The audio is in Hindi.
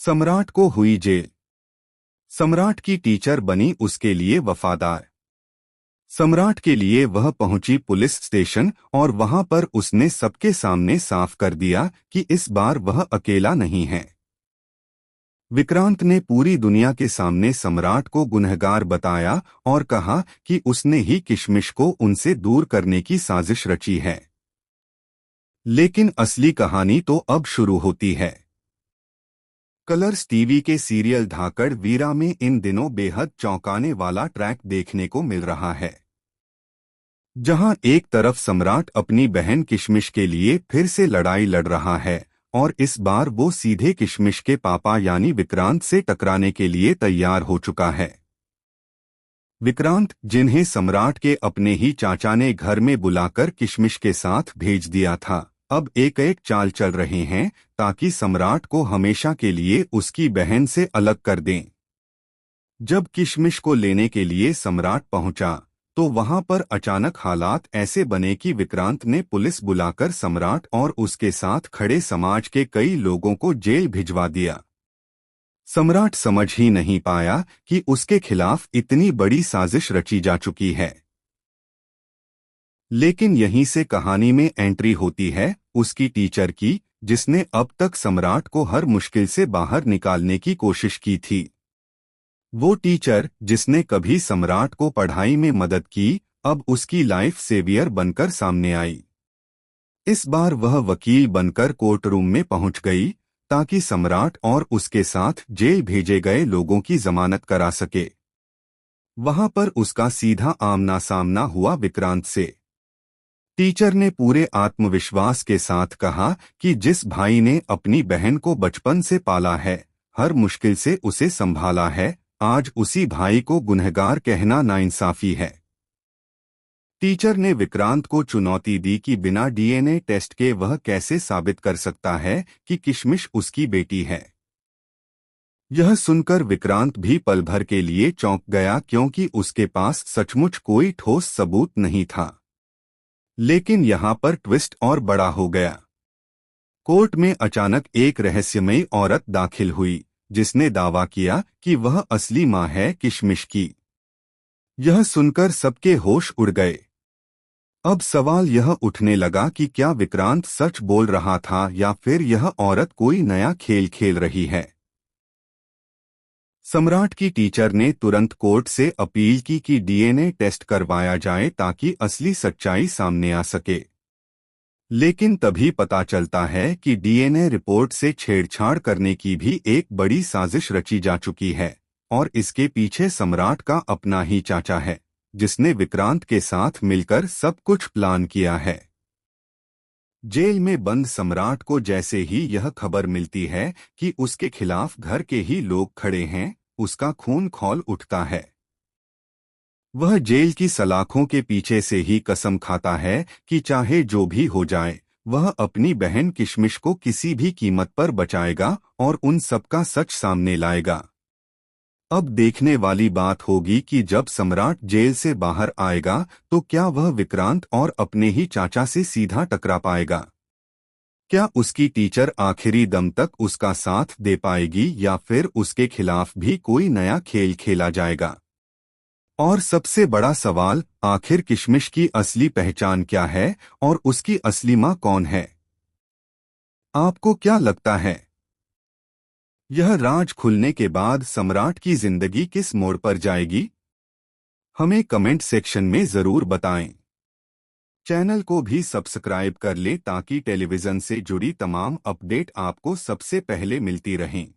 सम्राट को हुई जेल। सम्राट की टीचर बनी उसके लिए वफादार। सम्राट के लिए वह पहुंची पुलिस स्टेशन और वहां पर उसने सबके सामने साफ कर दिया कि इस बार वह अकेला नहीं है। विक्रांत ने पूरी दुनिया के सामने सम्राट को गुनहगार बताया और कहा कि उसने ही किशमिश को उनसे दूर करने की साजिश रची है। लेकिन असली कहानी तो अब शुरू होती है। कलर्स टीवी के सीरियल धाकड़ वीरा में इन दिनों बेहद चौंकाने वाला ट्रैक देखने को मिल रहा है, जहां एक तरफ सम्राट अपनी बहन किशमिश के लिए फिर से लड़ाई लड़ रहा है और इस बार वो सीधे किशमिश के पापा यानी विक्रांत से टकराने के लिए तैयार हो चुका है। विक्रांत, जिन्हें सम्राट के अपने ही चाचा ने घर में बुलाकर किशमिश के साथ भेज दिया था, अब एक एक चाल चल रहे हैं ताकि सम्राट को हमेशा के लिए उसकी बहन से अलग कर दें। जब किशमिश को लेने के लिए सम्राट पहुंचा तो वहां पर अचानक हालात ऐसे बने कि विक्रांत ने पुलिस बुलाकर सम्राट और उसके साथ खड़े समाज के कई लोगों को जेल भिजवा दिया। सम्राट समझ ही नहीं पाया कि उसके खिलाफ इतनी बड़ी साजिश रची जा चुकी है। लेकिन यहीं से कहानी में एंट्री होती है उसकी टीचर की, जिसने अब तक सम्राट को हर मुश्किल से बाहर निकालने की कोशिश की थी। वो टीचर जिसने कभी सम्राट को पढ़ाई में मदद की, अब उसकी लाइफ सेवियर बनकर सामने आई। इस बार वह वकील बनकर कोर्ट रूम में पहुंच गई ताकि सम्राट और उसके साथ जेल भेजे गए लोगों की जमानत करा सके। वहां पर उसका सीधा आमना सामना हुआ विक्रांत से। टीचर ने पूरे आत्मविश्वास के साथ कहा कि जिस भाई ने अपनी बहन को बचपन से पाला है, हर मुश्किल से उसे संभाला है, आज उसी भाई को गुनहगार कहना नाइंसाफी है। टीचर ने विक्रांत को चुनौती दी कि बिना डीएनए टेस्ट के वह कैसे साबित कर सकता है कि किशमिश उसकी बेटी है। यह सुनकर विक्रांत भी पल भर के लिए चौंक गया, क्योंकि उसके पास सचमुच कोई ठोस सबूत नहीं था। लेकिन यहाँ पर ट्विस्ट और बड़ा हो गया। कोर्ट में अचानक एक रहस्यमयी औरत दाखिल हुई, जिसने दावा किया कि वह असली मां है किशमिश की। यह सुनकर सबके होश उड़ गए। अब सवाल यह उठने लगा कि क्या विक्रांत सच बोल रहा था या फिर यह औरत कोई नया खेल खेल रही है। सम्राट की टीचर ने तुरंत कोर्ट से अपील की कि डीएनए टेस्ट करवाया जाए ताकि असली सच्चाई सामने आ सके। लेकिन तभी पता चलता है कि डीएनए रिपोर्ट से छेड़छाड़ करने की भी एक बड़ी साजिश रची जा चुकी है और इसके पीछे सम्राट का अपना ही चाचा है, जिसने विक्रांत के साथ मिलकर सब कुछ प्लान किया है। जेल में बंद सम्राट को जैसे ही यह खबर मिलती है कि उसके खिलाफ घर के ही लोग खड़े हैं, उसका खून खौल उठता है। वह जेल की सलाखों के पीछे से ही कसम खाता है कि चाहे जो भी हो जाए, वह अपनी बहन किशमिश को किसी भी कीमत पर बचाएगा और उन सबका सच सामने लाएगा। अब देखने वाली बात होगी कि जब सम्राट जेल से बाहर आएगा तो क्या वह विक्रांत और अपने ही चाचा से सीधा टकरा पाएगा। क्या उसकी टीचर आखिरी दम तक उसका साथ दे पाएगी या फिर उसके खिलाफ भी कोई नया खेल खेला जाएगा। और सबसे बड़ा सवाल, आखिर किशमिश की असली पहचान क्या है और उसकी असली मां कौन है। आपको क्या लगता है, यह राज खुलने के बाद सम्राट की जिंदगी किस मोड़ पर जाएगी? हमें कमेंट सेक्शन में जरूर बताएं। चैनल को भी सब्सक्राइब कर लें ताकि टेलीविजन से जुड़ी तमाम अपडेट आपको सबसे पहले मिलती रहें।